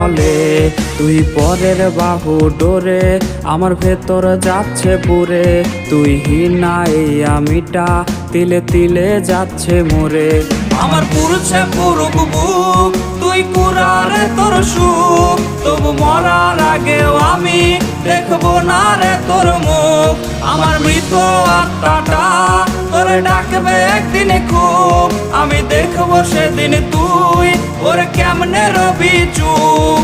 বলে তুই পরের বাহু ডোরে আমার ভেতর যাচ্ছে পুরে, তুই হিনা এই আমিটা তিলে তিলে যাচ্ছে মোরে। আমার পুরুষে পুরুক বুক তুই কুরারে তোর সুখ, তবু মরার আগেও আমি দেখবো না রে তোর মুখ। আমার মৃত আত্মাটা তোরে ডাকবে একদিন খুব, আমি দেখবো সেদিন তুই ওরে কেমনে রবি চুপ।